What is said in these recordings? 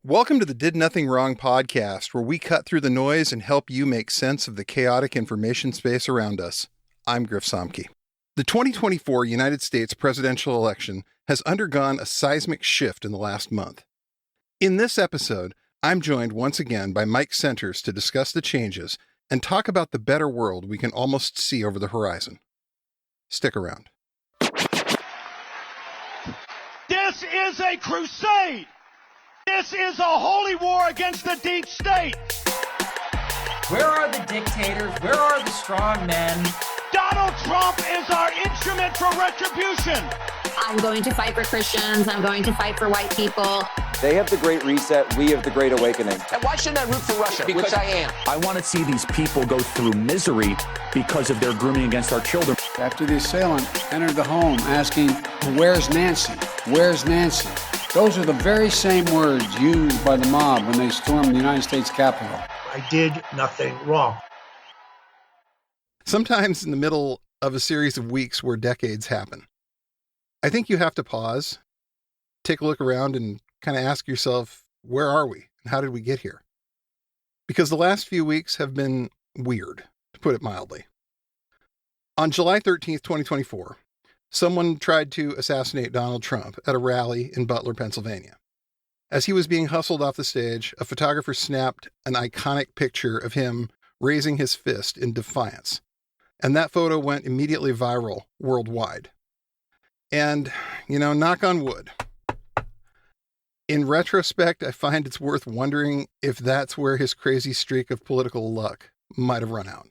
Welcome to the Did Nothing Wrong podcast, where we cut through the noise and help you make sense of the chaotic information space around us. I'm Griff Somke. The 2024 United States presidential election has undergone a seismic shift in the last month. In this episode, I'm joined once again by Mike Centers to discuss the changes and talk about the better world we can almost see over the horizon. Stick around. This is a crusade! This is a holy war against the deep state! Where are the dictators? Where are the strong men? Donald Trump is our instrument for retribution! I'm going to fight for Christians. I'm going to fight for white people. They have the Great Reset. We have the Great Awakening. And why shouldn't I root for Russia? Because I am. I want to see these people go through misery because of their grooming against our children. After the assailant entered the home asking, "Where's Nancy? Where's Nancy?" Those are the very same words used by the mob when they stormed the United States Capitol. I did nothing wrong. Sometimes in the middle of a series of weeks where decades happen, I think you have to pause, take a look around, and kind of ask yourself, where are we and how did we get here? Because the last few weeks have been weird, to put it mildly. On July 13th, 2024, someone tried to assassinate Donald Trump at a rally in Butler, Pennsylvania. As he was being hustled off the stage, a photographer snapped an iconic picture of him raising his fist in defiance. And that photo went immediately viral worldwide. And, knock on wood. In retrospect, I find it's worth wondering if that's where his crazy streak of political luck might have run out.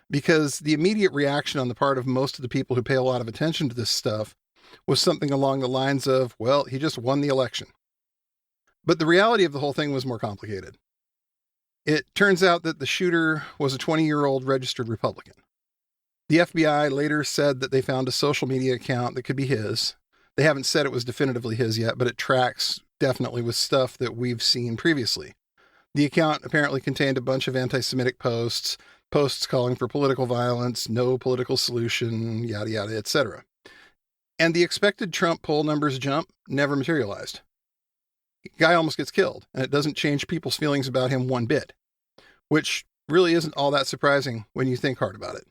Because the immediate reaction on the part of most of the people who pay a lot of attention to this stuff was something along the lines of, well, he just won the election. But the reality of the whole thing was more complicated. It turns out that the shooter was a 20-year-old registered Republican. The FBI later said that they found a social media account that could be his. They haven't said it was definitively his yet, but it tracks definitely with stuff that we've seen previously. The account apparently contained a bunch of anti-Semitic posts calling for political violence, no political solution, yada, yada, etc. And the expected Trump poll numbers jump never materialized. The guy almost gets killed, and it doesn't change people's feelings about him one bit, which really isn't all that surprising when you think hard about it.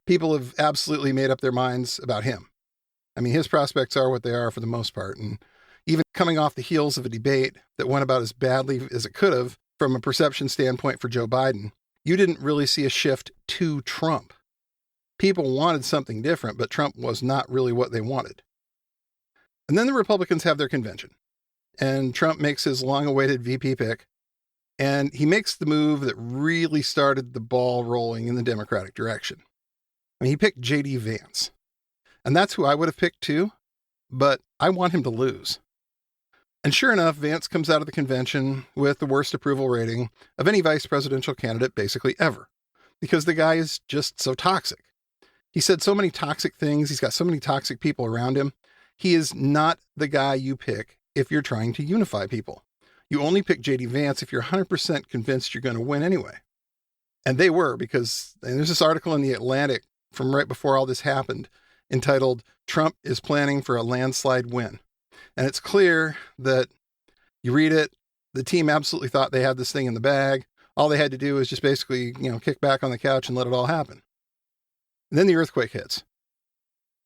People have absolutely made up their minds about him. I mean, his prospects are what they are for the most part, and even coming off the heels of a debate that went about as badly as it could have from a perception standpoint for Joe Biden, you didn't really see a shift to Trump. People wanted something different, but Trump was not really what they wanted. And then the Republicans have their convention, and Trump makes his long-awaited VP pick, and he makes the move that really started the ball rolling in the Democratic direction. I mean, he picked J.D. Vance. And that's who I would have picked too, but I want him to lose. And sure enough, Vance comes out of the convention with the worst approval rating of any vice presidential candidate basically ever, because the guy is just so toxic. He said so many toxic things. He's got so many toxic people around him. He is not the guy you pick if you're trying to unify people. You only pick J.D. Vance if you're 100% convinced you're going to win anyway. And they were, because there's this article in The Atlantic from right before all this happened entitled, "Trump is Planning for a Landslide Win." And it's clear that you read it, the team absolutely thought they had this thing in the bag. All they had to do was just basically, kick back on the couch and let it all happen. And then the earthquake hits.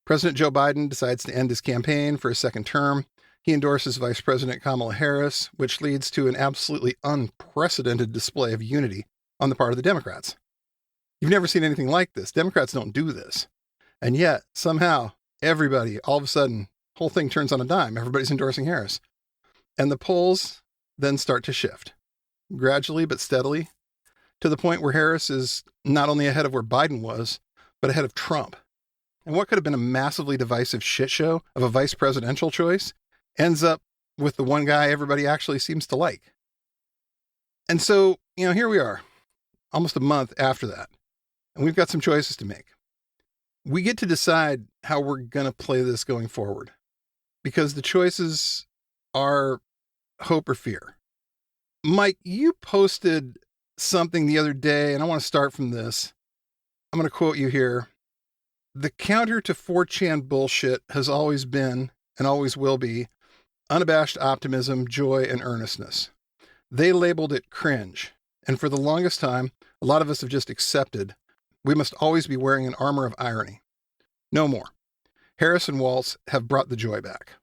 President Joe Biden decides to end his campaign for a second term. He endorses Vice President Kamala Harris, which leads to an absolutely unprecedented display of unity on the part of the Democrats. You've never seen anything like this. Democrats don't do this. And yet, somehow, everybody, all of a sudden, whole thing turns on a dime. Everybody's endorsing Harris. And the polls then start to shift, gradually but steadily, to the point where Harris is not only ahead of where Biden was, but ahead of Trump. And what could have been a massively divisive shit show of a vice presidential choice ends up with the one guy everybody actually seems to like. And so, here we are, almost a month after that, and we've got some choices to make. We get to decide how we're going to play this going forward, because the choices are hope or fear. Mike, you posted something the other day, and I want to start from this. I'm going to quote you here. "The counter to 4chan bullshit has always been, and always will be, unabashed optimism, joy, and earnestness. They labeled it cringe. And for the longest time, a lot of us have just accepted we must always be wearing an armor of irony. No more. Harris and Waltz have brought the joy back.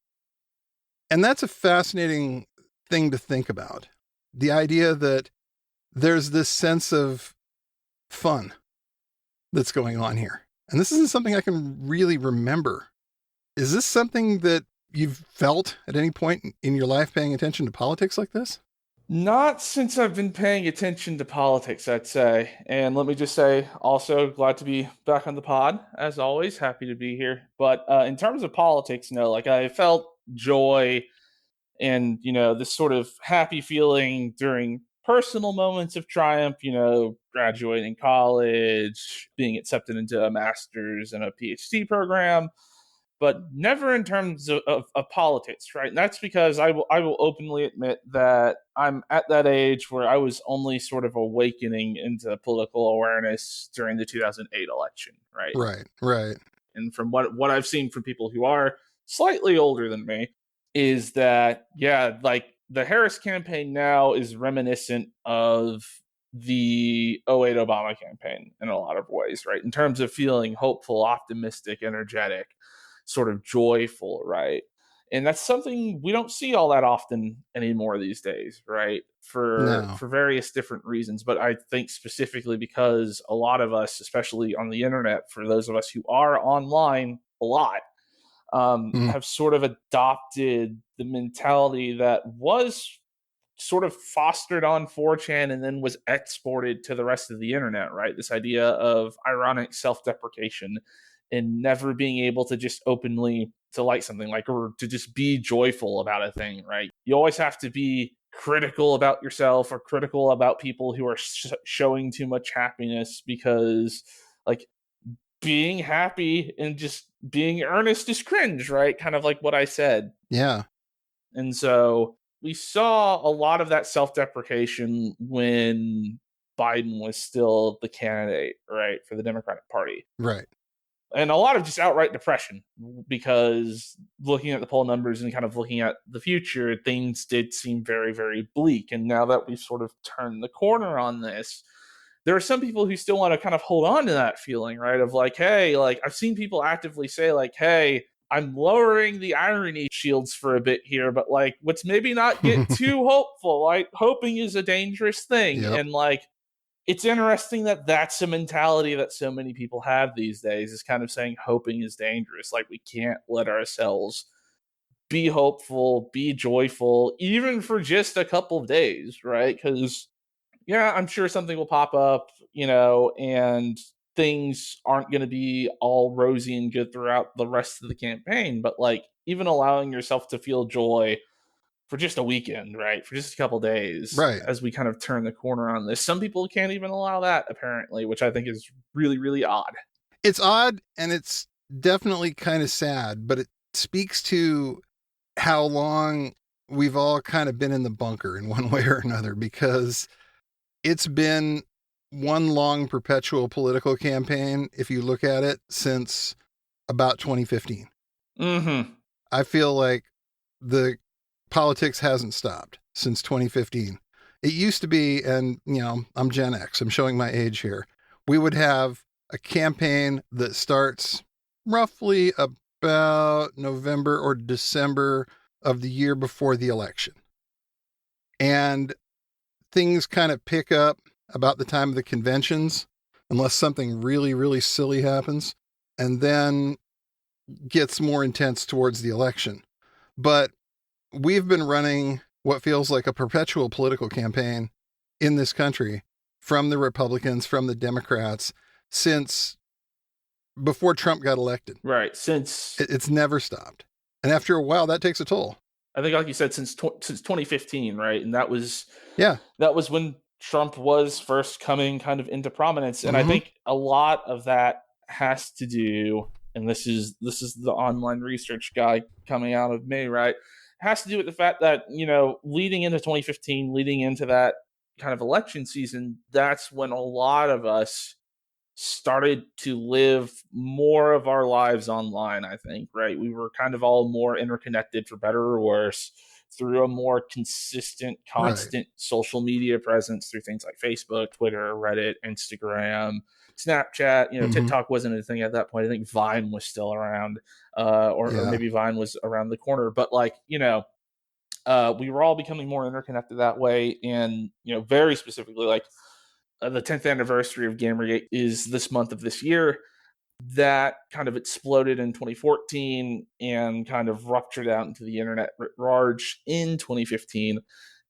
And that's a fascinating thing to think about. The idea that there's this sense of fun that's going on here. And this isn't something I can really remember. Is this something that you've felt at any point in your life paying attention to politics like this? Not since I've been paying attention to politics, I'd say. And let me just say, also glad to be back on the pod, as always. Happy to be here. But in terms of politics, no, like I felt joy and, this sort of happy feeling during personal moments of triumph, graduating college, being accepted into a master's and a PhD program, but never in terms of politics, right? And that's because I will openly admit that I'm at that age where I was only sort of awakening into political awareness during the 2008 election, right? Right. And from what I've seen from people who are slightly older than me is that, yeah, like the Harris campaign now is reminiscent of the '08 Obama campaign in a lot of ways, right? In terms of feeling hopeful, optimistic, energetic, sort of joyful, right? And that's something we don't see all that often anymore these days, right? For various different reasons. But I think specifically because a lot of us, especially on the internet, for those of us who are online a lot, have sort of adopted the mentality that was sort of fostered on 4chan and then was exported to the rest of the internet, right? This idea of ironic self-deprecation and never being able to just openly to like something, like, or to just be joyful about a thing, right? You always have to be critical about yourself or critical about people who are showing too much happiness, because like being happy and just being earnest is cringe, right? Kind of like what I said. Yeah. And so we saw a lot of that self-deprecation when Biden was still the candidate, right, for the Democratic Party. Right. And a lot of just outright depression, because looking at the poll numbers and kind of looking at the future, things did seem very, very bleak. And now that we've sort of turned the corner on this, there are some people who still want to kind of hold on to that feeling, right? Of like, hey, like I've seen people actively say like, hey, I'm lowering the irony shields for a bit here, but like, let's maybe not get too hopeful. Like, hoping is a dangerous thing. Yep. And like, it's interesting that that's a mentality that so many people have these days, is kind of saying hoping is dangerous. Like, we can't let ourselves be hopeful, be joyful, even for just a couple of days, right? Because, yeah, I'm sure something will pop up, and things aren't going to be all rosy and good throughout the rest of the campaign. But like, even allowing yourself to feel joy for just a weekend, right? For just a couple days, right, as we kind of turn the corner on this. Some people can't even allow that, apparently, which I think is really, really odd. It's odd, and it's definitely kind of sad, but it speaks to how long we've all kind of been in the bunker in one way or another, because it's been one long perpetual political campaign, if you look at it, since about 2015. I feel like the politics hasn't stopped since 2015. It used to be, and I'm Gen X, I'm showing my age here. We would have a campaign that starts roughly about November or December of the year before the election. And things kind of pick up about the time of the conventions, unless something really, really silly happens, and then gets more intense towards the election. But we've been running what feels like a perpetual political campaign in this country from the Republicans, from the Democrats, since before Trump got elected. Right. Since it's never stopped. And after a while, that takes a toll. I think, like you said, since 2015, right? And that was when Trump was first coming kind of into prominence. And I think a lot of that has to do, and this is the online research guy coming out of me, right? Has to do with the fact that, leading into 2015, leading into that kind of election season, that's when a lot of us started to live more of our lives online, I think, right? We were kind of all more interconnected, for better or worse, through a more consistent, constant social media presence through things like Facebook, Twitter, Reddit, Instagram, Snapchat. TikTok wasn't a thing at that point. I think Vine was still around, or maybe Vine was around the corner. But we were all becoming more interconnected that way. And, very specifically, like the 10th anniversary of Gamergate is this month of this year. That kind of exploded in 2014 and kind of ruptured out into the internet writ large in 2015.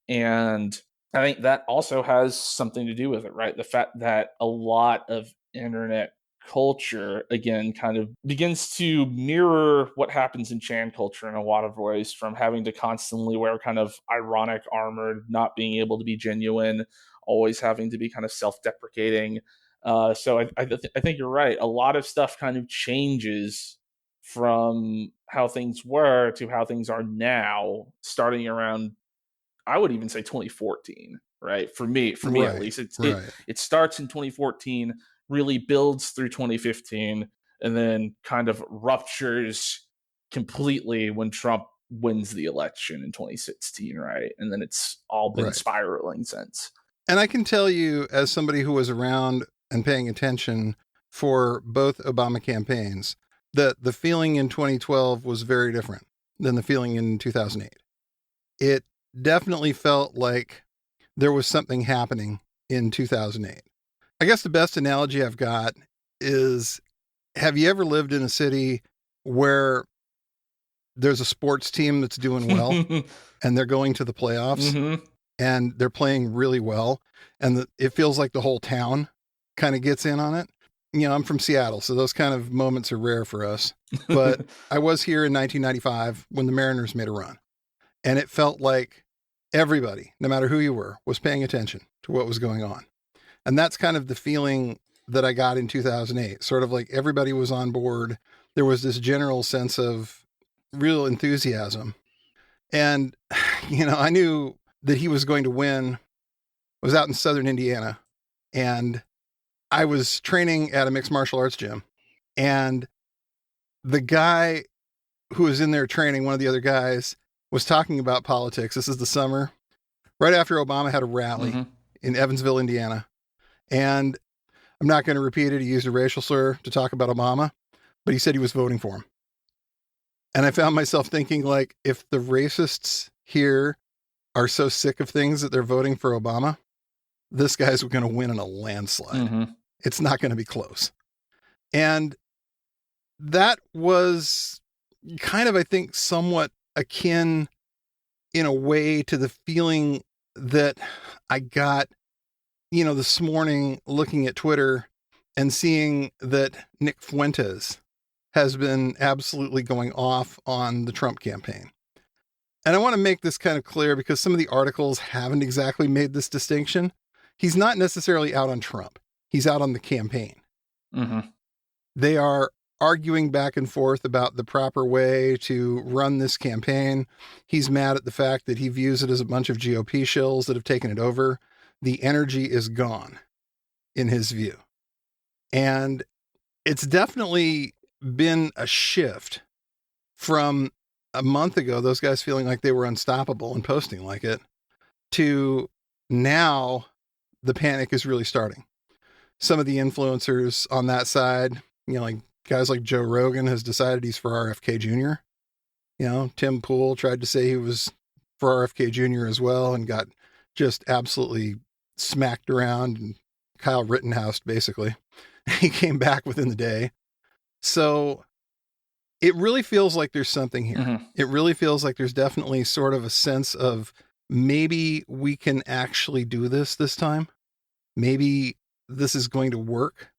And I think that also has something to do with it, right? The fact that a lot of internet culture, again, kind of begins to mirror what happens in Chan culture in a lot of ways, from having to constantly wear kind of ironic armor, not being able to be genuine, always having to be kind of self-deprecating. So I think you're right. A lot of stuff kind of changes from how things were to how things are now, starting around, I would even say 2014, right? For me at least, it starts in 2014, really builds through 2015, and then kind of ruptures completely when Trump wins the election in 2016, right? And then it's all been spiraling since. And I can tell you, as somebody who was around and paying attention for both Obama campaigns, that the feeling in 2012 was very different than the feeling in 2008. It definitely felt like there was something happening in 2008. I guess the best analogy I've got is, have you ever lived in a city where there's a sports team that's doing well and they're going to the playoffs and they're playing really well, and it feels like the whole town kind of gets in on it? I'm from Seattle, so those kind of moments are rare for us. But I was here in 1995 when the Mariners made a run, and it felt like everybody, no matter who you were, was paying attention to what was going on. And that's kind of the feeling that I got in 2008, sort of like everybody was on board. There was this general sense of real enthusiasm. And, I knew that he was going to win. I was out in southern Indiana, and I was training at a mixed martial arts gym. And the guy who was in there training, one of the other guys, was talking about politics. This is the summer, right after Obama had a rally in Evansville, Indiana. And I'm not going to repeat it. He used a racial slur to talk about Obama, but he said he was voting for him. And I found myself thinking, like, if the racists here are so sick of things that they're voting for Obama, this guy's going to win in a landslide. It's not going to be close. And that was kind of, I think, somewhat akin in a way to the feeling that I got, this morning looking at Twitter and seeing that Nick Fuentes has been absolutely going off on the Trump campaign. And I want to make this kind of clear because some of the articles haven't exactly made this distinction. He's not necessarily out on Trump. He's out on the campaign. They are arguing back and forth about the proper way to run this campaign. He's mad at the fact that he views it as a bunch of GOP shills that have taken it over. The energy is gone in his view. And it's definitely been a shift from a month ago, those guys feeling like they were unstoppable and posting like it, to now the panic is really starting. Some of the influencers on that side, like guys like Joe Rogan has decided he's for RFK Jr. Tim Pool tried to say he was for RFK Jr. as well and got just absolutely smacked around, and Kyle Rittenhouse, basically. He came back within the day. So it really feels like there's something here. It really feels like there's definitely sort of a sense of maybe we can actually do this time. Maybe this is going to work.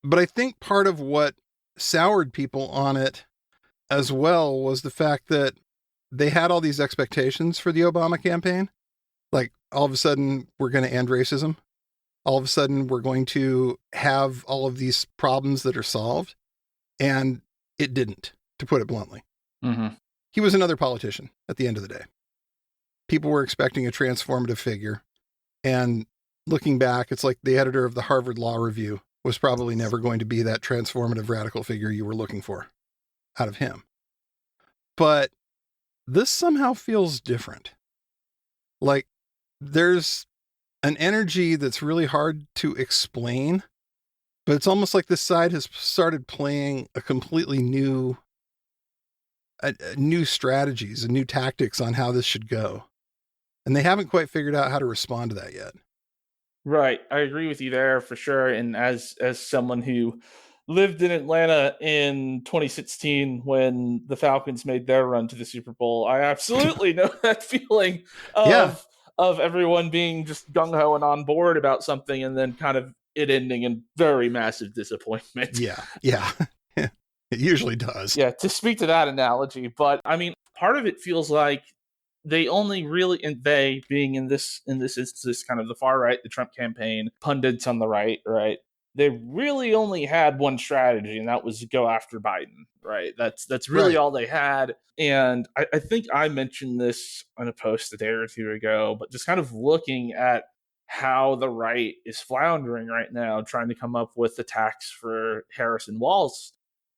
But I think part of what soured people on it as well was the fact that they had all these expectations for the Obama campaign. Like, all of a sudden, we're going to end racism. All of a sudden, we're going to have all of these problems that are solved. And it didn't, to put it bluntly. He was another politician at the end of the day. People were expecting a transformative figure. And looking back, it's like the editor of the Harvard Law Review was probably never going to be that transformative radical figure you were looking for out of him. But this somehow feels different. Like there's an energy that's really hard to explain, but it's almost like this side has started playing a completely new strategies and new tactics on how this should go. And they haven't quite figured out how to respond to that yet. Right. I agree with you there for sure. And as someone who lived in Atlanta in 2016 when the Falcons made their run to the Super Bowl, I absolutely know that feeling of everyone being just gung-ho and on board about something and then kind of it ending in very massive disappointment. Yeah. It usually does. Yeah, to speak to that analogy. But I mean, part of it feels like they only really, and they being in this instance, kind of the far right, the Trump campaign, pundits on the right, they really only had one strategy, and that was to go after Biden, right? That's really all they had. And I think I mentioned this on a post a day or two ago, but just kind of looking at how the right is floundering right now, trying to come up with attacks for Harris and Walz,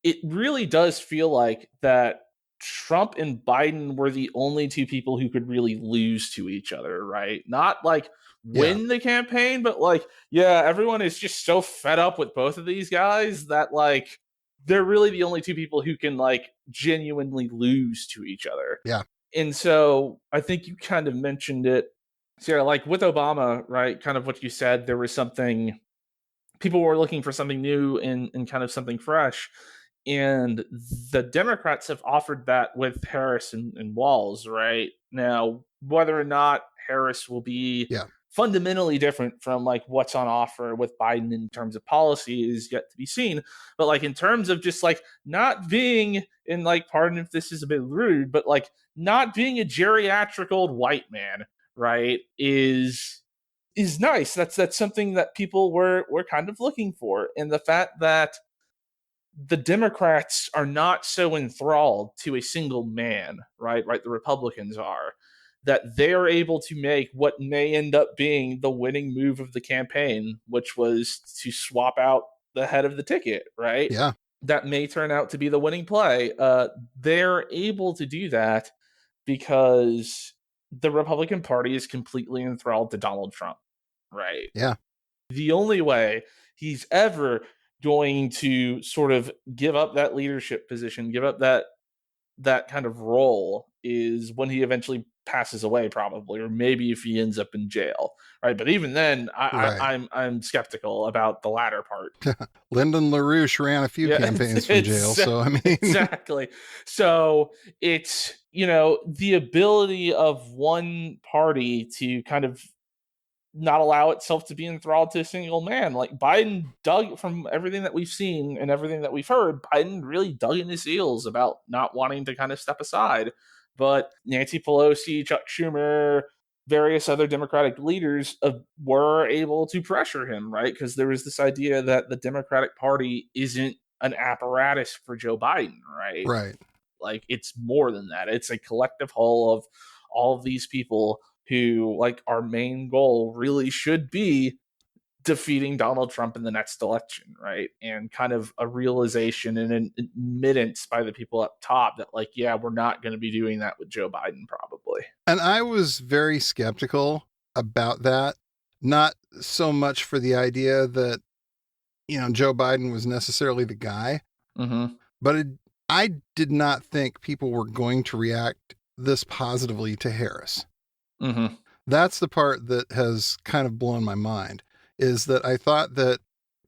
it really does feel like that Trump and Biden were the only two people who could really lose to each other, right? Not like win the campaign, but like, everyone is just so fed up with both of these guys that like they're really the only two people who can like genuinely lose to each other. Yeah. And so I think you kind of mentioned it. So like with Obama, right? Kind of what you said, there was something, people were looking for something new and kind of something fresh. And the Democrats have offered that with Harris and Walz, right? Now, whether or not Harris will be fundamentally different from like what's on offer with Biden in terms of policy is yet to be seen. But like in terms of just like not being in like, pardon if this is a bit rude, but like not being a geriatric old white man, right, is nice. That's something that people were kind of looking for. And the fact that the Democrats are not so enthralled to a single man, right? The Republicans are, that they're able to make what may end up being the winning move of the campaign, which was to swap out the head of the ticket, right? Yeah. That may turn out to be the winning play. They're able to do that because the Republican Party is completely enthralled to Donald Trump, right? Yeah. The only way he's ever going to sort of give up that leadership position, give up that kind of role is when he eventually passes away, probably, or maybe if he ends up in jail, right? But even then, I'm skeptical about the latter part. Lyndon LaRouche ran a few campaigns from jail, so I mean, exactly. So it's the ability of one party to kind of not allow itself to be enthralled to a single man. Like Biden dug, from everything that we've seen and everything that we've heard, Biden really dug in his heels about not wanting to kind of step aside. But Nancy Pelosi, Chuck Schumer, various other Democratic leaders were able to pressure him, right? Because there was this idea that the Democratic Party isn't an apparatus for Joe Biden, right? Right. Like it's more than that. It's a collective whole of all of these people who, like, our main goal really should be defeating Donald Trump in the next election, right? And kind of a realization and an admittance by the people up top that, like, we're not going to be doing that with Joe Biden, probably. And I was very skeptical about that. Not so much for the idea that, Joe Biden was necessarily the guy, but I did not think people were going to react this positively to Harris. That's the part that has kind of blown my mind, is that I thought that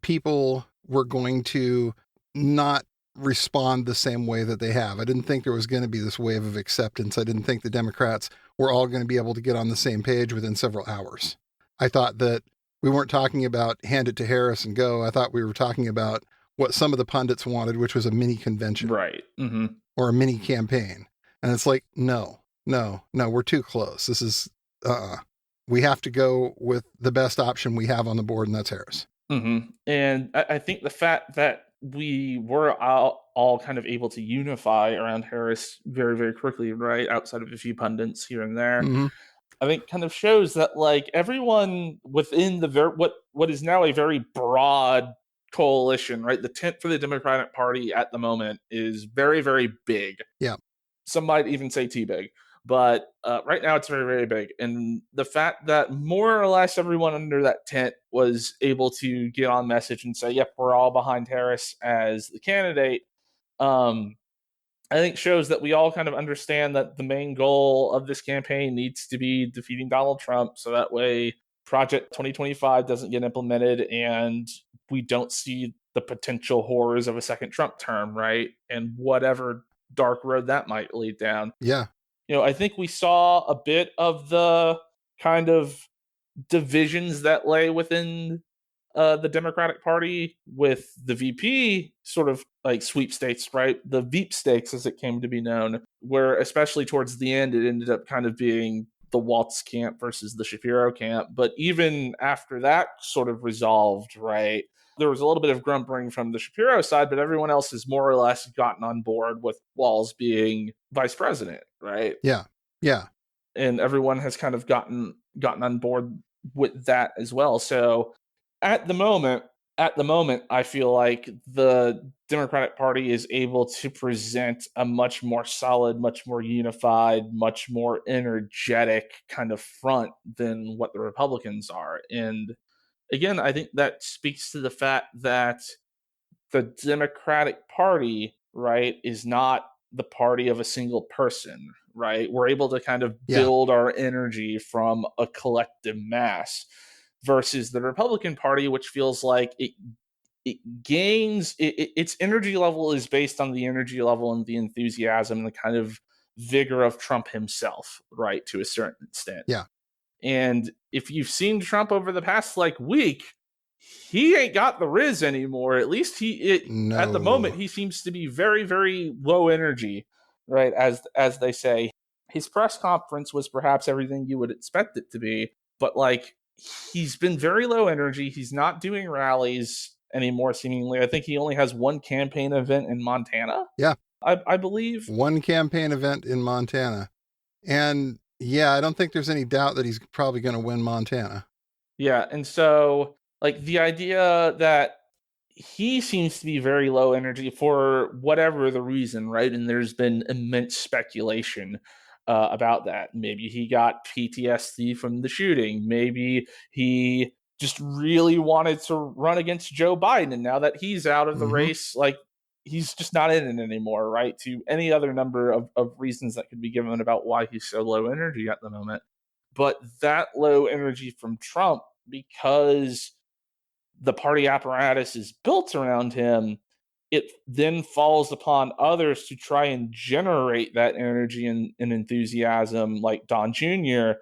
people were going to not respond the same way that they have. I didn't think there was going to be this wave of acceptance. I didn't think the Democrats were all going to be able to get on the same page within several hours. I thought that we weren't talking about hand it to Harris and go. I thought we were talking about what some of the pundits wanted, which was a mini convention. Right. Or a mini campaign. And it's like, no, we're too close. This is, we have to go with the best option we have on the board, and that's Harris. And I think the fact that we were all kind of able to unify around Harris very, very quickly, right, outside of a few pundits here and there, I think kind of shows that, like, everyone within the what is now a very broad coalition, right? The tent for the Democratic Party at the moment is very, very big. Yeah. Some might even say too big. But right now it's very, very big. And the fact that more or less everyone under that tent was able to get on message and say, yep, we're all behind Harris as the candidate, I think shows that we all kind of understand that the main goal of this campaign needs to be defeating Donald Trump. So that way Project 2025 doesn't get implemented and we don't see the potential horrors of a second Trump term, right? And whatever dark road that might lead down. Yeah. I think we saw a bit of the kind of divisions that lay within the Democratic Party with the VP sort of like sweepstakes, right? The Veep stakes, as it came to be known, where especially towards the end, it ended up kind of being the Waltz camp versus the Shapiro camp. But even after that sort of resolved, right, there was a little bit of grumbling from the Shapiro side, but everyone else has more or less gotten on board with Walz being vice president, right? Yeah. Yeah. And everyone has kind of gotten on board with that as well. So at the moment, I feel like the Democratic Party is able to present a much more solid, much more unified, much more energetic kind of front than what the Republicans are. And again, I think that speaks to the fact that the Democratic Party, right, is not the party of a single person, right? We're able to kind of build our energy from a collective mass versus the Republican Party, which feels like it gains its energy level is based on the energy level and the enthusiasm and the kind of vigor of Trump himself, right, to a certain extent. Yeah. And if you've seen Trump over the past week, he ain't got the Riz anymore. At least at the moment, he seems to be very, very low energy, right? As they say, his press conference was perhaps everything you would expect it to be, but he's been very low energy. He's not doing rallies anymore, seemingly. I think he only has one campaign event in Montana. Yeah. I believe. One campaign event in Montana. And yeah, I don't think there's any doubt that he's probably going to win Montana. Yeah. And so the idea that he seems to be very low energy for whatever the reason, right? And there's been immense speculation about that. Maybe he got PTSD from the shooting. Maybe he just really wanted to run against Joe Biden. And now that he's out of the race, he's just not in it anymore, right? To any other number of reasons that could be given about why he's so low energy at the moment. But that low energy from Trump, because the party apparatus is built around him, it then falls upon others to try and generate that energy and enthusiasm, like Don Jr.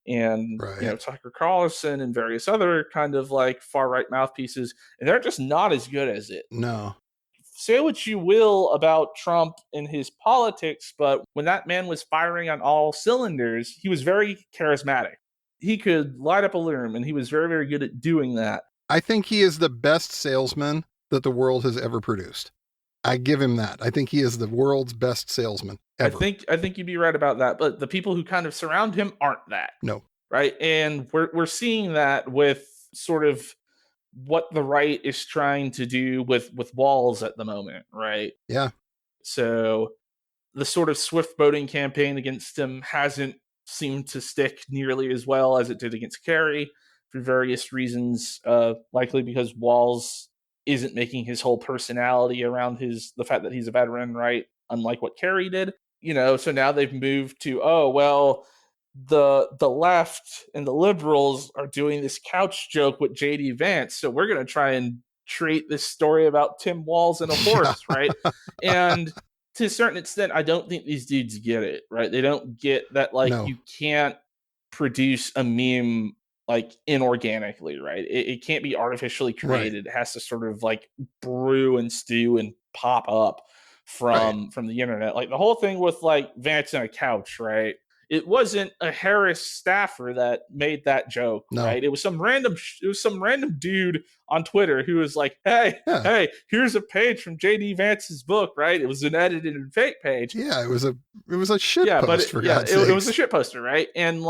and Tucker Carlson and various other kind of far right mouthpieces, and they're just not as good as it. No. Say what you will about Trump and his politics, but when that man was firing on all cylinders, he was very charismatic. He could light up a room, and he was very, very good at doing that. I think he is the best salesman that the world has ever produced. I give him that. I think he is the world's best salesman ever. I think you'd be right about that, but the people who kind of surround him aren't that. No. Right? And we're seeing that with sort of what the right is trying to do with Walz at the moment, right? Yeah. So the sort of swift voting campaign against him hasn't seemed to stick nearly as well as it did against Kerry for various reasons, likely because Walz isn't making his whole personality around the fact that he's a veteran, right? Unlike what Kerry did. So now they've moved to, the left and the liberals are doing this couch joke with JD Vance, so we're going to try and create this story about Tim Walz and a horse, right? And to a certain extent, I don't think these dudes get it, right? They don't get that, you can't produce a meme inorganically, right? It can't be artificially created. Right. It has to sort of brew and stew and pop up from the internet. The whole thing with Vance and a couch, right? It wasn't a Harris staffer that made that joke, right? It was some random dude on Twitter who was like, hey, here's a page from JD Vance's book, right? It was an edited and fake page. Yeah, it was a shit post, for God's sakes. It was a shit poster, right? And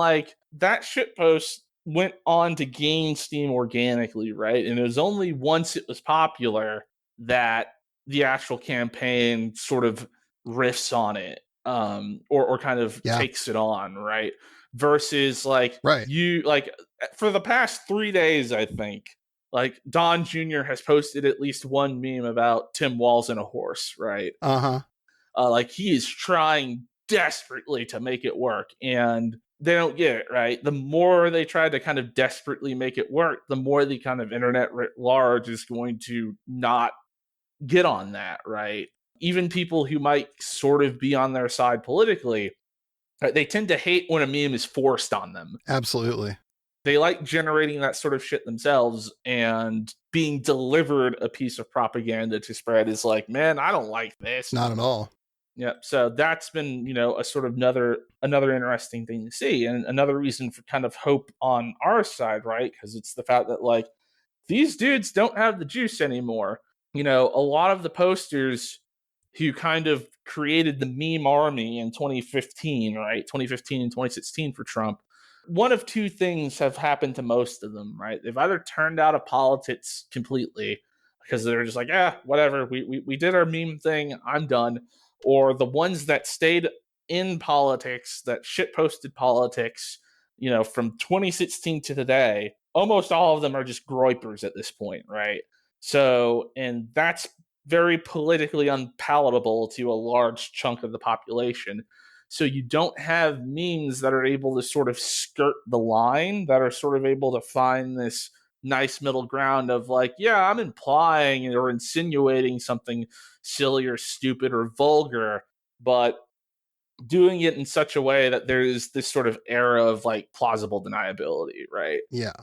that shit post went on to gain steam organically, right? And it was only once it was popular that the actual campaign sort of riffs on it, or kind of takes it on, right? Versus like you like for the past 3 days, I think like Don Jr. has posted at least one meme about Tim Walz and a horse, right? Like he is trying desperately to make it work, and they don't get it, right? The more they try to kind of desperately make it work, the more the kind of internet writ large is going to not get on that, right? Even people who might sort of be on their side politically, they tend to hate when a meme is forced on them. Absolutely. They like generating that sort of shit themselves, and being delivered a piece of propaganda to spread is like, man, I don't like this. Not at all. Yeah, so that's been, a sort of another interesting thing to see, and another reason for kind of hope on our side, right? Because it's the fact that like these dudes don't have the juice anymore. A lot of the posters who kind of created the meme army in 2015, right? 2015 and 2016 for Trump. One of two things have happened to most of them, right? They've either turned out of politics completely because they're just like, whatever, we did our meme thing, I'm done. Or the ones that stayed in politics, that shitposted politics, from 2016 to today, almost all of them are just groypers at this point, right? So, and that's very politically unpalatable to a large chunk of the population. So you don't have memes that are able to sort of skirt the line, that are sort of able to find this nice middle ground of like, yeah, I'm implying or insinuating something silly or stupid or vulgar, but doing it in such a way that there's this sort of era of like plausible deniability, right? Yeah.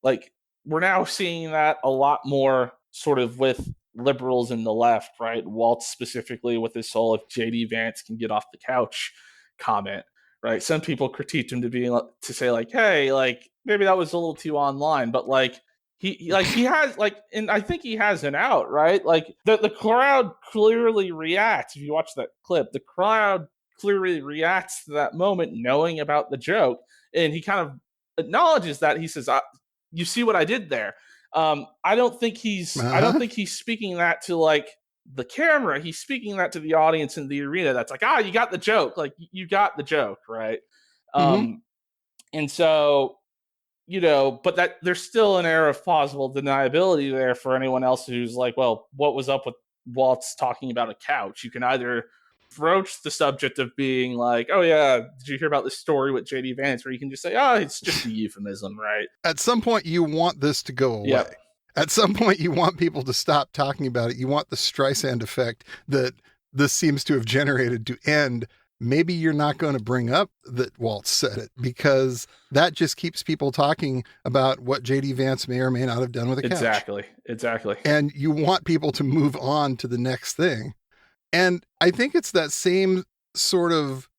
Like we're now seeing that a lot more sort of with liberals in the left, right? Waltz specifically with this whole if JD Vance can get off the couch comment, right? Some people critiqued him to say like, hey, like maybe that was a little too online, but like he has like, and I think he has an out, right? Like the crowd clearly reacts. If you watch that clip, the crowd clearly reacts to that moment knowing about the joke, and he kind of acknowledges that. He says, you see what I did there. I don't think he's speaking that to like the camera. He's speaking that to the audience in the arena. That's like, you got the joke. Like you got the joke, right? And so, but that there's still an air of plausible deniability there for anyone else who's like, well, what was up with Waltz talking about a couch? You can either broach the subject of being like, oh yeah, did you hear about this story with JD Vance? Or you can just say, it's just a euphemism, right? At some point you want this to go away. Yep. At some point you want people to stop talking about it. You want the Streisand effect that this seems to have generated to end. Maybe you're not going to bring up that Waltz said it, because that just keeps people talking about what JD Vance may or may not have done with a couch. Exactly. And you want people to move on to the next thing. And I think it's that same sort of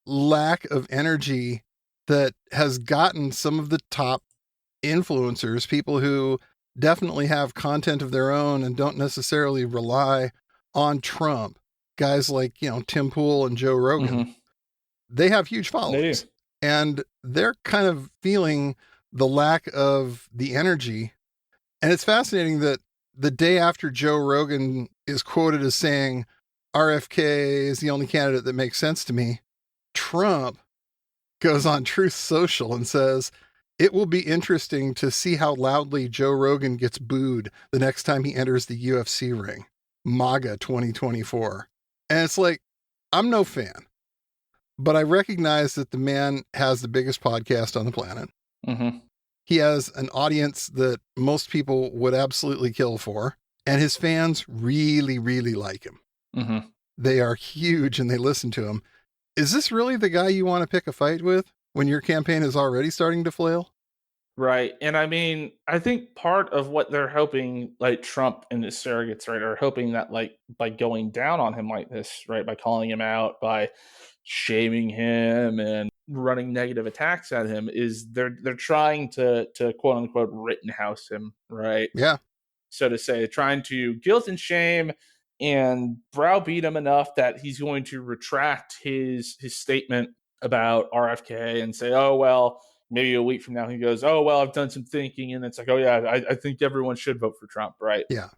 lack of energy that has gotten some of the top influencers, people who definitely have content of their own and don't necessarily rely on Trump, guys like, Tim Pool and Joe Rogan. They have huge followings, and they're kind of feeling the lack of the energy. And it's fascinating that the day after Joe Rogan is quoted as saying, RFK is the only candidate that makes sense to me, Trump goes on Truth Social and says, it will be interesting to see how loudly Joe Rogan gets booed the next time he enters the UFC ring. MAGA 2024. And it's like, I'm no fan, but I recognize that the man has the biggest podcast on the planet. He has an audience that most people would absolutely kill for, and his fans really, really like him. They are huge and they listen to him. Is this really the guy you want to pick a fight with when your campaign is already starting to flail? Right. And I mean, I think part of what they're hoping, like Trump and his surrogates, right, are hoping that like by going down on him like this, right, by calling him out, by shaming him and running negative attacks at him, is they're trying to quote unquote Rittenhouse him, right? Yeah. So to say, trying to guilt and shame and browbeat him enough that he's going to retract his statement about RFK and say, oh, well, maybe a week from now he goes, oh, well, I've done some thinking. And it's like, oh, yeah, I think everyone should vote for Trump, right? Yeah.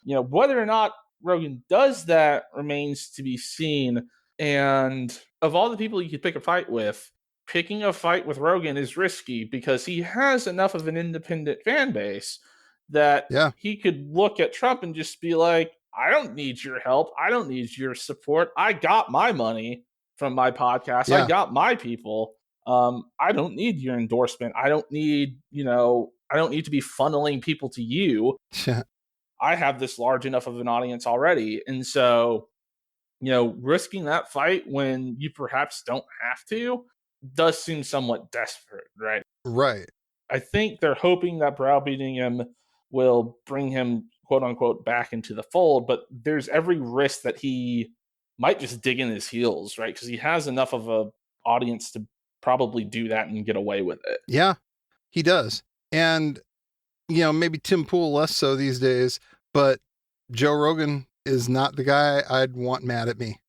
Whether or not Rogan does that remains to be seen. And of all the people you could pick a fight with, picking a fight with Rogan is risky because he has enough of an independent fan base that he could look at Trump and just be like, I don't need your help. I don't need your support. I got my money from my podcast. I got my people. I don't need your endorsement. I don't need to be funneling people to you. I have this large enough of an audience already. And so, risking that fight when you perhaps don't have to does seem somewhat desperate, right? Right. I think they're hoping that browbeating him will bring him, quote unquote, back into the fold, but there's every risk that he might just dig in his heels, right? Because he has enough of a audience to probably do that and get away with it. Yeah, he does. And, maybe Tim Pool less so these days, but Joe Rogan is not the guy I'd want mad at me.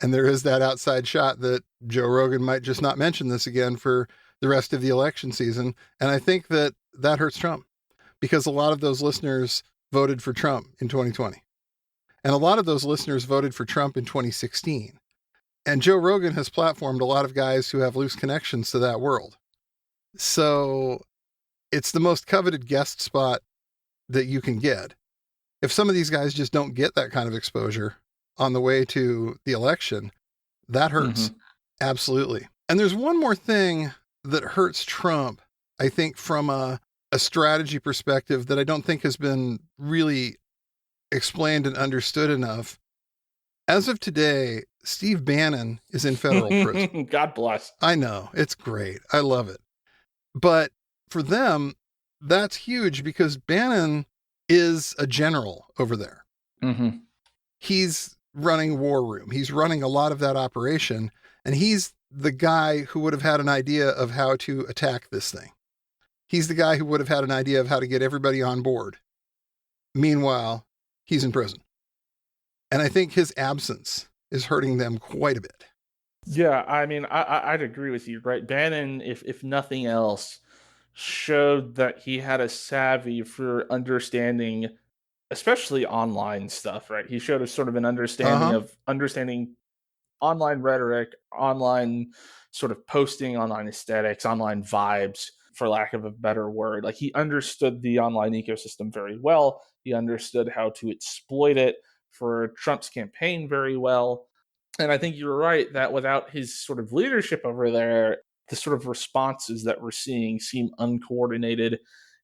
And there is that outside shot that Joe Rogan might just not mention this again for the rest of the election season. And I think that hurts Trump because a lot of those listeners voted for Trump in 2020. And a lot of those listeners voted for Trump in 2016. And Joe Rogan has platformed a lot of guys who have loose connections to that world. So it's the most coveted guest spot that you can get. If some of these guys just don't get that kind of exposure on the way to the election, that hurts. Mm-hmm. Absolutely. And there's one more thing that hurts Trump, I think, from a strategy perspective that I don't think has been really explained and understood enough. As of today, Steve Bannon is in federal prison. God bless. I know. It's great. I love it. But for them, that's huge because Bannon is a general over there. Mm-hmm. He's running War Room. He's running a lot of that operation. And he's the guy who would have had an idea of how to attack this thing. He's the guy who would have had an idea of how to get everybody on board. Meanwhile, he's in prison. And I think his absence is hurting them quite a bit. Yeah, I mean, I'd agree with you, right? Bannon, if nothing else, showed that he had a savvy for understanding, especially online stuff, right? He showed a sort of an understanding of understanding online rhetoric, online sort of posting, online aesthetics, online vibes, for lack of a better word. Like, he understood the online ecosystem very well. He understood how to exploit it for Trump's campaign very well. And I think you're right that without his sort of leadership over there, the sort of responses that we're seeing seem uncoordinated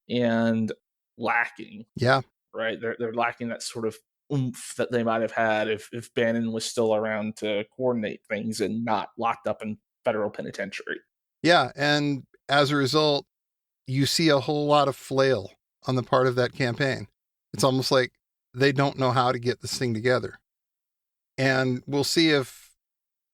and lacking. Yeah. Right? They're lacking that sort of oomph that they might have had if Bannon was still around to coordinate things and not locked up in federal penitentiary. Yeah. And as a result, you see a whole lot of flail on the part of that campaign. It's almost like they don't know how to get this thing together. And we'll see if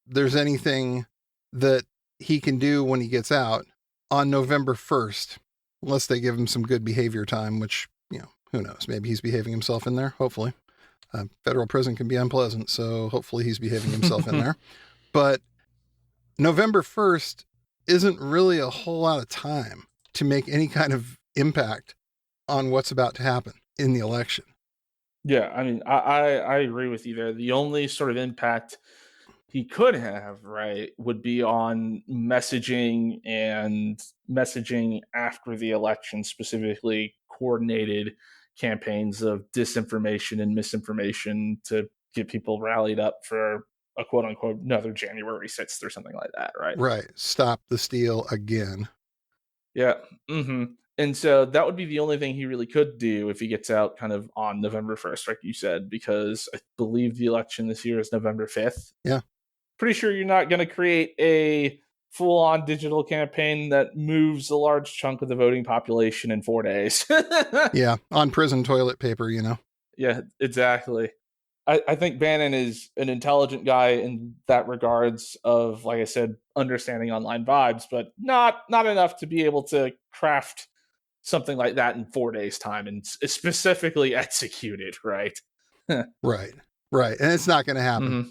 there's anything that he can do when he gets out on November 1st, unless they give him some good behavior time, which, who knows? Maybe he's behaving himself in there, hopefully. Federal prison can be unpleasant, so hopefully he's behaving himself in there. But November 1st isn't really a whole lot of time to make any kind of impact on what's about to happen in the election. Yeah, I mean, I agree with you there. The only sort of impact he could have, right, would be on messaging and messaging after the election, specifically coordinated campaigns of disinformation and misinformation to get people rallied up for a quote unquote another January 6th or something like that, right? Right. Stop the steal again. Yeah. Mm-hmm. And so that would be the only thing he really could do if he gets out kind of on November 1st, like you said, because I believe the election this year is November 5th. Yeah. Pretty sure you're not going to create a full-on digital campaign that moves a large chunk of the voting population in 4 days. Yeah, on prison toilet paper, Yeah, exactly. I think Bannon is an intelligent guy in that regards of, like I said, understanding online vibes, but not enough to be able to craft something like that in 4 days' time and specifically execute it, right? Right. And it's not going to happen. Mm-hmm.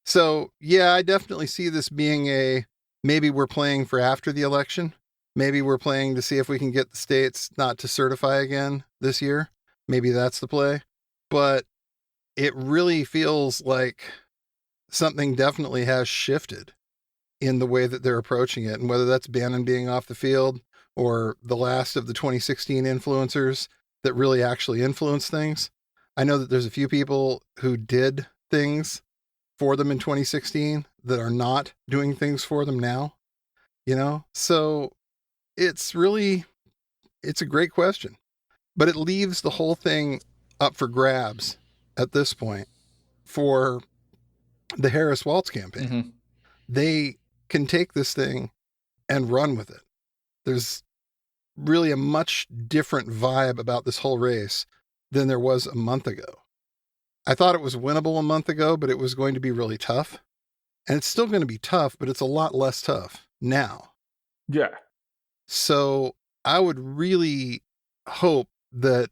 So, yeah, I definitely see this being maybe we're playing for after the election. Maybe we're playing to see if we can get the states not to certify again this year. Maybe that's the play. But it really feels like something definitely has shifted in the way that they're approaching it. And whether that's Bannon being off the field or the last of the 2016 influencers that really actually influence things. I know that there's a few people who did things for them in 2016 that are not doing things for them now, So it's a great question, but it leaves the whole thing up for grabs at this point for the Harris-Walz campaign. Mm-hmm. They can take this thing and run with it. There's really a much different vibe about this whole race than there was a month ago. I thought it was winnable a month ago, but it was going to be really tough. And it's still going to be tough, but it's a lot less tough now. Yeah. So I would really hope that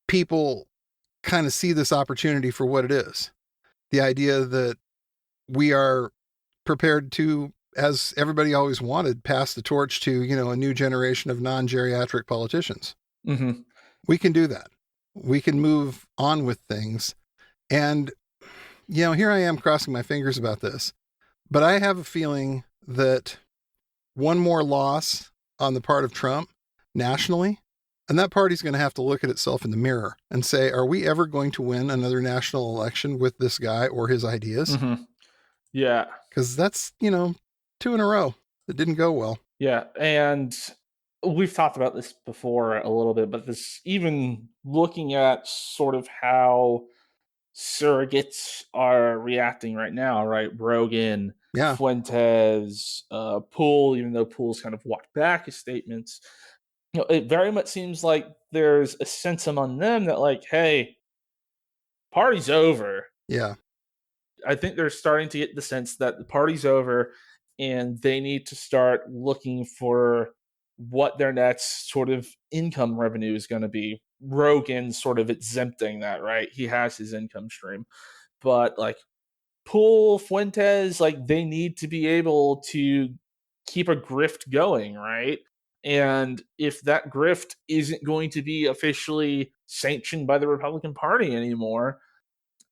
people kind of see this opportunity for what it is. The idea that we are prepared to, as everybody always wanted, pass the torch to, a new generation of non-geriatric politicians. Mm-hmm. We can do that. We can move on with things. And, here I am crossing my fingers about this, but I have a feeling that one more loss on the part of Trump nationally, and that party's going to have to look at itself in the mirror and say, are we ever going to win another national election with this guy or his ideas? Mm-hmm. Yeah. Because that's, 2 in a row that didn't go well. Yeah. And we've talked about this before a little bit, but this, even looking at sort of how surrogates are reacting right now, right? Rogan, Yeah. Fuentes, Poole, even though Poole's kind of walked back his statements, it very much seems like there's a sense among them that, like, hey, party's over. Yeah. I think they're starting to get the sense that the party's over and they need to start looking for what their next sort of income revenue is going to be. Rogan sort of exempting that, right? He has his income stream. But like Poole, Fuentes, like they need to be able to keep a grift going, right? And if that grift isn't going to be officially sanctioned by the Republican Party anymore,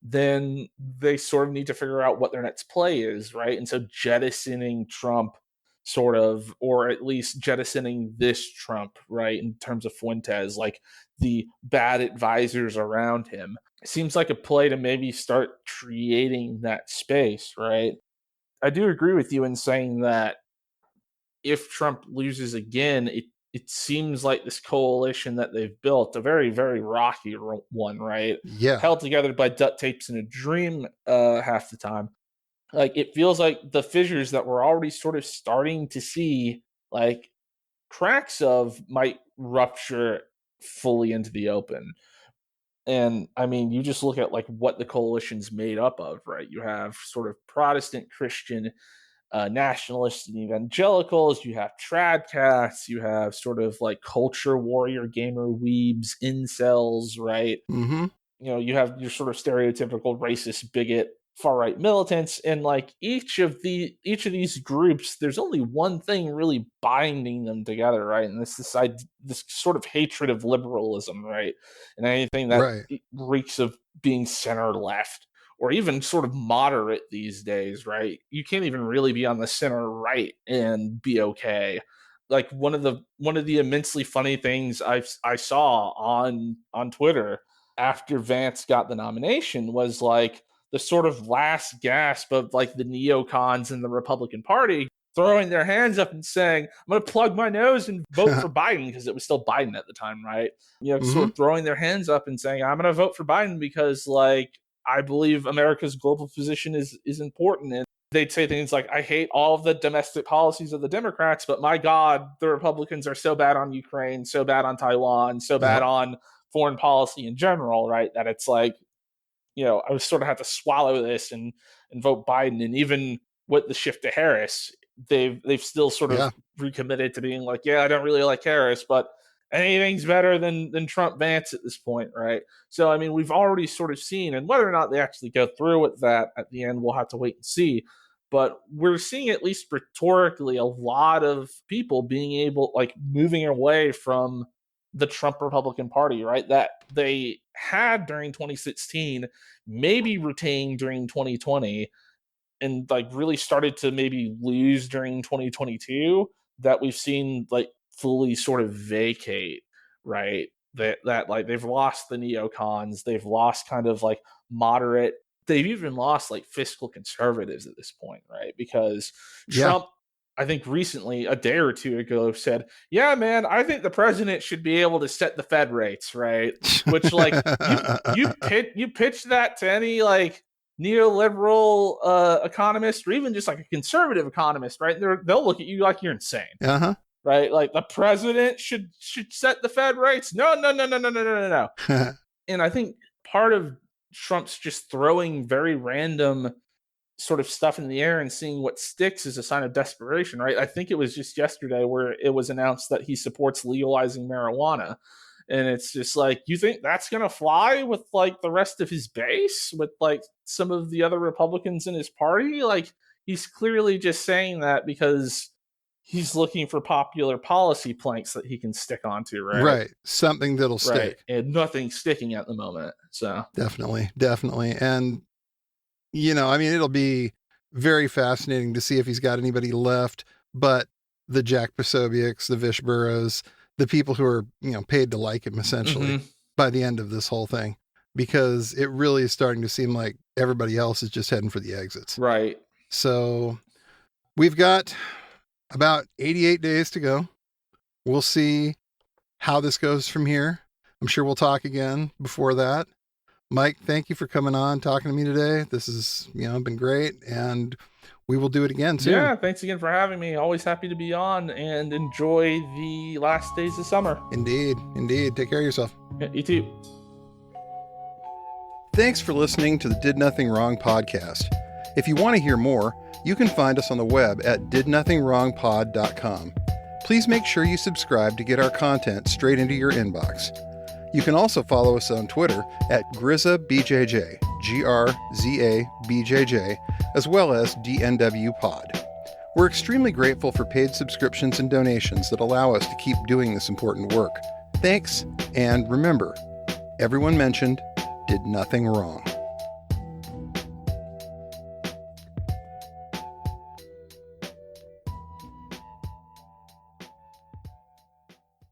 then they sort of need to figure out what their next play is, right? And so jettisoning Trump sort of, or at least jettisoning this Trump, right, in terms of Fuentes, like the bad advisors around him, seems like a play to maybe start creating that space, right? I do agree with you in saying that if Trump loses again, it seems like this coalition that they've built, a very, very rocky one, right? Yeah. Held together by duct tapes in a dream half the time. Like, it feels like the fissures that we're already sort of starting to see, like, cracks of might rupture fully into the open. And I mean, you just look at like what the coalition's made up of, right? You have sort of Protestant Christian nationalists and evangelicals, you have trad cats, you have sort of like culture warrior gamer weebs, incels, right? Mm-hmm. You have your sort of stereotypical racist bigot far right militants, and like each of these groups, there's only one thing really binding them together, right? And this sort of hatred of liberalism, right? And anything that reeks of being center left or even sort of moderate these days, right? You can't even really be on the center right and be okay. Like one of the immensely funny things I saw on Twitter after Vance got the nomination was like the sort of last gasp of like the neocons in the Republican Party throwing their hands up and saying, I'm going to plug my nose and vote for Biden, because it was still Biden at the time, right? Sort of throwing their hands up and saying, I'm going to vote for Biden because like I believe America's global position is important. And they'd say things like, I hate all of the domestic policies of the Democrats, but my God, the Republicans are so bad on Ukraine, so bad on Taiwan, so bad on foreign policy in general, right? That it's like, I would sort of have to swallow this and vote Biden. And even with the shift to Harris, they've still sort of recommitted to being like, yeah, I don't really like Harris, but anything's better than Trump Vance at this point, right? So, I mean, we've already sort of seen, and whether or not they actually go through with that at the end, we'll have to wait and see. But we're seeing, at least rhetorically, a lot of people moving away from the Trump Republican Party, right? That they had during 2016, maybe retained during 2020, and really started to maybe lose during 2022, that we've seen fully sort of vacate, right? That they've lost the neocons, they've lost kind of moderate, they've even lost fiscal conservatives at this point, right? Because Trump, I think recently, a day or two ago, said, yeah, man, I think the president should be able to set the Fed rates, right? Which you pitch that to any neoliberal economist, or even just a conservative economist, right? They'll look at you like you're insane. Right? The president should set the Fed rates. No. And I think part of Trump's just throwing very random sort of stuff in the air and seeing what sticks is a sign of desperation, right? I think it was just yesterday where it was announced that he supports legalizing marijuana. And it's just you think that's going to fly with the rest of his base, with some of the other Republicans in his party? He's clearly just saying that because he's looking for popular policy planks that he can stick onto, right? Right. Something that'll stick. Right. And nothing's sticking at the moment. So definitely. And, it'll be very fascinating to see if he's got anybody left, but the Jack Posobiec's, the Vish Burrows, the people who are, paid to like him essentially by the end of this whole thing, because it really is starting to seem like everybody else is just heading for the exits. Right. So we've got about 88 days to go. We'll see how this goes from here. I'm sure we'll talk again before that. Mike, thank you for coming on, talking to me today. This has, been great, and we will do it again soon. Yeah, thanks again for having me. Always happy to be on, and enjoy the last days of summer. Indeed. Take care of yourself. Yeah, you too. Thanks for listening to the Did Nothing Wrong podcast. If you want to hear more, you can find us on the web at didnothingwrongpod.com. Please make sure you subscribe to get our content straight into your inbox. You can also follow us on Twitter at GrizaBJJ, GRZABJJ, as well as DNWPod. We're extremely grateful for paid subscriptions and donations that allow us to keep doing this important work. Thanks, and remember, everyone mentioned did nothing wrong.